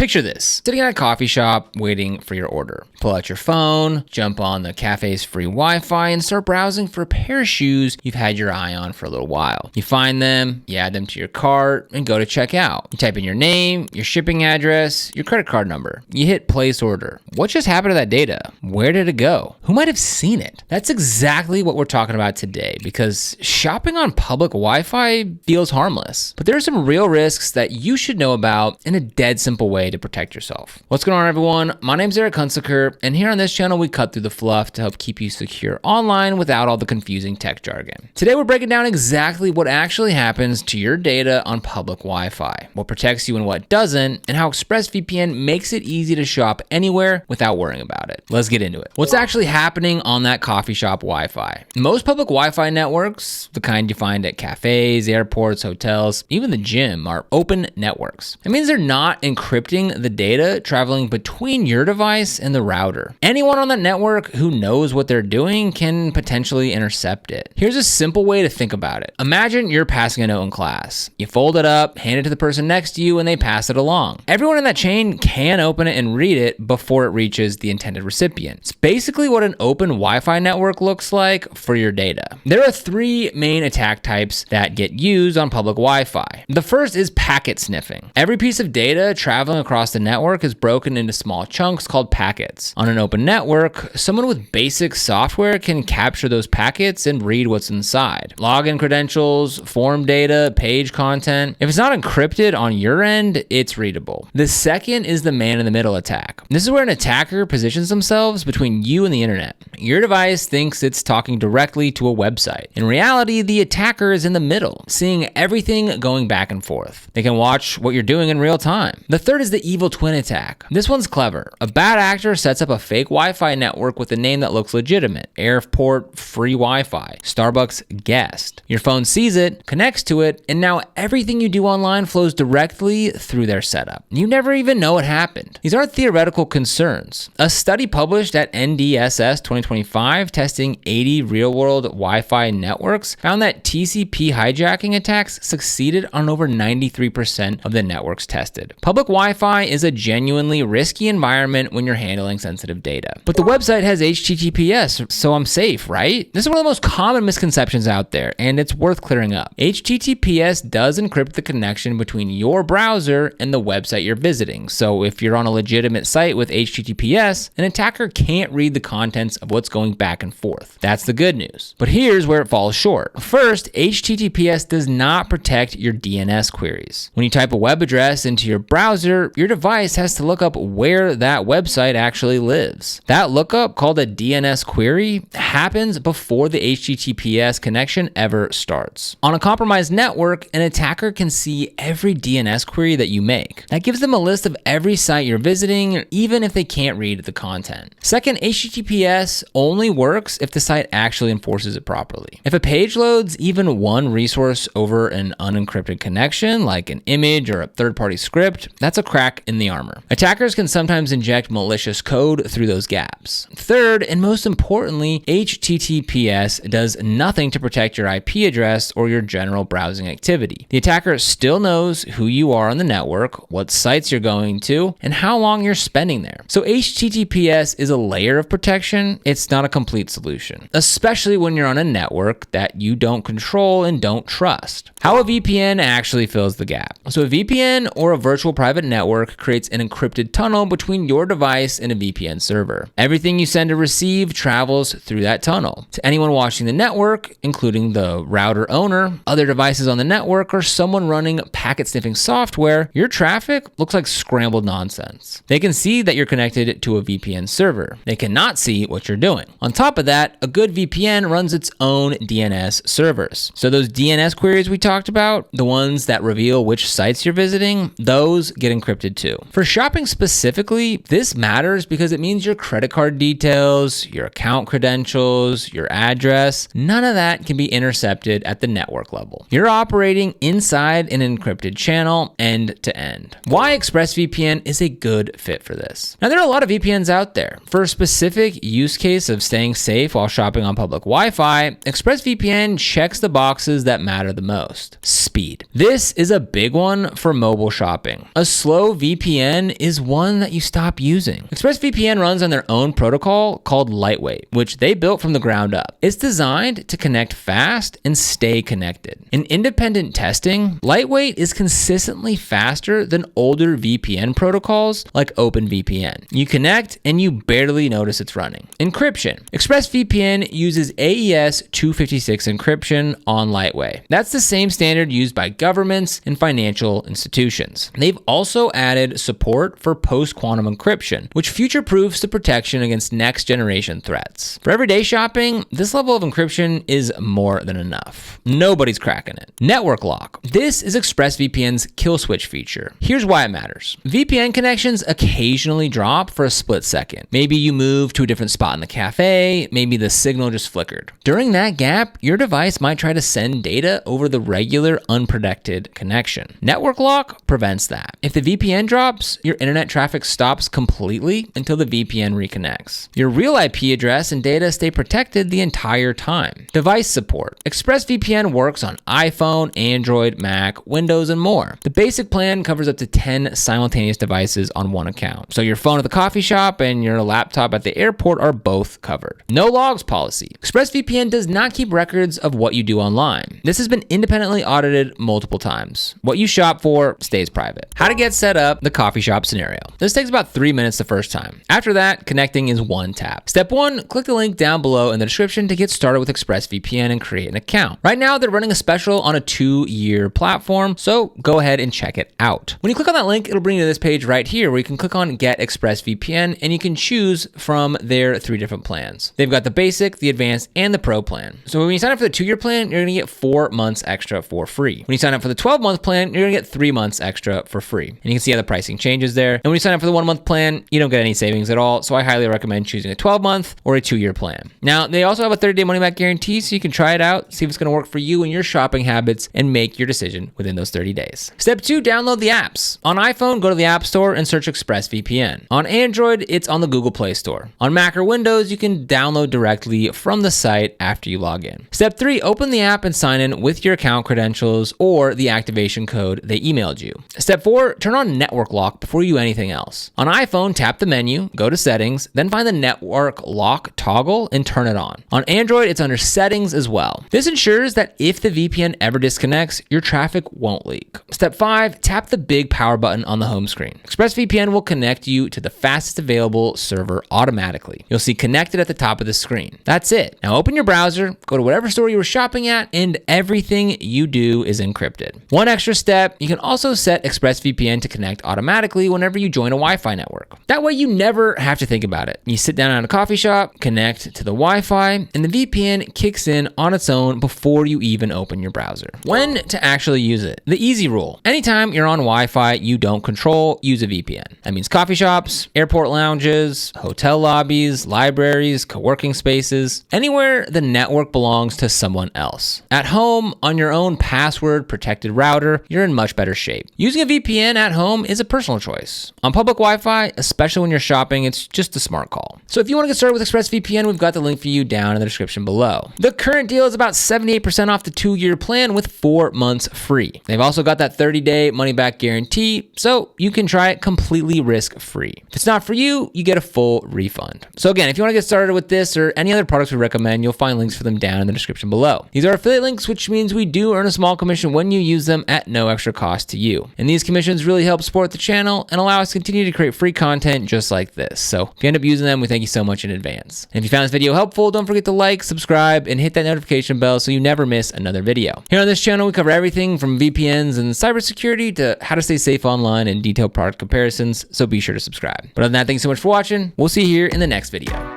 Picture this, sitting at a coffee shop waiting for your order. Pull out your phone, jump on the cafe's free Wi-Fi, and start browsing for a pair of shoes you've had your eye on for a little while. You find them, you add them to your cart, and go to checkout. You type in your name, your shipping address, your credit card number. You hit place order. What just happened to that data? Where did it go? Who might have seen it? That's exactly what we're talking about today, because shopping on public Wi-Fi feels harmless. But there are some real risks that you should know about in a dead simple way to protect yourself. What's going on, everyone? My name's Eric Hunsaker, and here on this channel, we cut through the fluff to help keep you secure online without all the confusing tech jargon. Today, we're breaking down exactly what actually happens to your data on public Wi-Fi, what protects you and what doesn't, and how ExpressVPN makes it easy to shop anywhere without worrying about it. Let's get into it. What's actually happening on that coffee shop Wi-Fi? Most public Wi-Fi networks, the kind you find at cafes, airports, hotels, even the gym, are open networks. It means they're not encrypting the data traveling between your device and the router. Anyone on that network who knows what they're doing can potentially intercept it. Here's a simple way to think about it. Imagine you're passing a note in class. You fold it up, hand it to the person next to you, and they pass it along. Everyone in that chain can open it and read it before it reaches the intended recipient. It's basically what an open Wi-Fi network looks like for your data. There are three main attack types that get used on public Wi-Fi. The first is packet sniffing. Every piece of data traveling across the network is broken into small chunks called packets. On an open network, someone with basic software can capture those packets and read what's inside. Login credentials, form data, page content. If it's not encrypted on your end, it's readable. The second is the man-in-the-middle attack. This is where an attacker positions themselves between you and the internet. Your device thinks it's talking directly to a website. In reality, the attacker is in the middle, seeing everything going back and forth. They can watch what you're doing in real time. The third is the evil twin attack. This one's clever. A bad actor sets up a fake Wi-Fi network with a name that looks legitimate. Airport free Wi-Fi, Starbucks guest. Your phone sees it, connects to it, and now everything you do online flows directly through their setup. You never even know what happened. These aren't theoretical concerns. A study published at NDSS 2025 testing 80 real-world Wi-Fi networks found that TCP hijacking attacks succeeded on over 93% of the networks tested. Public Wi-Fi is a genuinely risky environment when you're handling sensitive data. But the website has HTTPS, so I'm safe, right? This is one of the most common misconceptions out there, and it's worth clearing up. HTTPS does encrypt the connection between your browser and the website you're visiting. So if you're on a legitimate site with HTTPS, an attacker can't read the contents of what's going back and forth. That's the good news. But here's where it falls short. First, HTTPS does not protect your DNS queries. When you type a web address into your browser, your device has to look up where that website actually lives. That lookup, called a DNS query, happens before the HTTPS connection ever starts. On a compromised network, an attacker can see every DNS query that you make. That gives them a list of every site you're visiting, even if they can't read the content. Second, HTTPS only works if the site actually enforces it properly. If a page loads even one resource over an unencrypted connection, like an image or a third-party script, that's a crack in the armor. Attackers can sometimes inject malicious code through those gaps. Third, and most importantly, HTTPS does nothing to protect your IP address or your general browsing activity. The attacker still knows who you are on the network, what sites you're going to, and how long you're spending there. So HTTPS is a layer of protection. It's not a complete solution, especially when you're on a network that you don't control and don't trust. How a VPN actually fills the gap. So a VPN, or a virtual private network, creates an encrypted tunnel between your device and a VPN server. Everything you send or receive travels through that tunnel. To anyone watching the network, including the router owner, other devices on the network, or someone running packet sniffing software, your traffic looks like scrambled nonsense. They can see that you're connected to a VPN server. They cannot see what you're doing. On top of that, a good VPN runs its own DNS servers. So those DNS queries we talked about, the ones that reveal which sites you're visiting, those get encrypted too. For shopping specifically, this matters because it means your credit card details, your account credentials, your address, none of that can be intercepted at the network level. You're operating inside an encrypted channel end to end. Why ExpressVPN is a good fit for this. Now, there are a lot of VPNs out there. For a specific use case of staying safe while shopping on public Wi-Fi, ExpressVPN checks the boxes that matter the most. most: speed. This is a big one for mobile shopping. A slow VPN is one that you stop using. ExpressVPN runs on their own protocol called Lightweight, which they built from the ground up. It's designed to connect fast and stay connected. In independent testing, Lightweight is consistently faster than older VPN protocols like OpenVPN. You connect and you barely notice it's running. Encryption. ExpressVPN uses AES 256 encryption on Lightweight. That's the same standard used by governments and financial institutions. They've also added support for post-quantum encryption, which future-proofs the protection against next-generation threats. For everyday shopping, this level of encryption is more than enough. Nobody's cracking it. Network lock. This is ExpressVPN's kill switch feature. Here's why it matters. VPN connections occasionally drop for a split second. Maybe you move to a different spot in the cafe, maybe the signal just flickered. During that gap, your device might try to send data over the regular unprotected connection. Network lock prevents that. If the VPN drops, your internet traffic stops completely until the VPN reconnects. Your real IP address and data stay protected the entire time. Device support. ExpressVPN works on iPhone, Android, Mac, Windows, and more. The basic plan covers up to 10 simultaneous devices on one account. So your phone at the coffee shop and your laptop at the airport are both covered. No logs policy. ExpressVPN does not keep records of what you do online. This has been independently audited multiple times. What you shop for stays private. How to get set up the coffee shop scenario. This takes about 3 minutes the first time. After that, connecting is one tap. Step 1, click the link down below in the description to get started with ExpressVPN and create an account. Right now, they're running a special on a 2-year platform, so go ahead and check it out. When you click on that link, it'll bring you to this page right here where you can click on Get ExpressVPN and you can choose from their 3 different plans. They've got the basic, the advanced, and the pro plan. So when you sign up for the 2-year plan, you're gonna get 4 months extra for free. When you sign up for the 12-month plan, you're gonna get 3 months extra for free. And you can see how the pricing changes there. And when you sign up for the 1-month plan, you don't get any savings at all. So I highly recommend choosing a 12-month or a 2-year plan. Now, they also have a 30-day money-back guarantee, so you can try it out, see if it's gonna work for you and your shopping habits, and make your decision within those 30 days. Step 2, download the apps. On iPhone, go to the App Store and search ExpressVPN. On Android, it's on the Google Play Store. On Mac or Windows, you can download directly from the site after you log in. Step 3, open the app and sign in with your account credentials or the activation code they emailed you. Step 4, turn on network lock before you do anything else. On iPhone, tap the menu, go to settings, then find the network lock toggle and turn it on. On Android, it's under settings as well. This ensures that if the VPN ever disconnects, your traffic won't leak. Step 5, tap the big power button on the home screen. ExpressVPN will connect you to the fastest available server automatically. You'll see connected at the top of the screen. That's it. Now open your browser, go to whatever store you were shopping at, and everything you do is encrypted. One extra step, you can also set ExpressVPN to connect automatically whenever you join a Wi-Fi network. That way you never have to think about it. You sit down at a coffee shop, connect to the Wi-Fi, and the VPN kicks in on its own before you even open your browser. When to actually use it? The easy rule. Anytime you're on Wi-Fi you don't control, use a VPN. That means coffee shops, airport lounges, hotel lobbies, libraries, co-working spaces, anywhere the network belongs to someone else. At home, on your own password protected router, you're in much better shape. Using a VPN at home is a personal choice. On public Wi-Fi, especially when you're shopping, it's just a smart call. So if you want to get started with ExpressVPN, we've got the link for you down in the description below. The current deal is about 78% off the 2-year plan with 4 months free. They've also got that 30-day money-back guarantee, so you can try it completely risk-free. If it's not for you, you get a full refund. So again, if you want to get started with this or any other products we recommend, you'll find links for them down in the description below. These are affiliate links, which means we do earn a small commission when you use them at no extra cost to you. And these commissions really help support the channel and allow us to continue to create free content just like this. So if you end up using them, we thank you so much in advance. And if you found this video helpful, don't forget to like, subscribe, and hit that notification bell so you never miss another video. Here on this channel, we cover everything from VPNs and cybersecurity to how to stay safe online and detailed product comparisons, so be sure to subscribe. But other than that, thanks so much for watching. We'll see you here in the next video.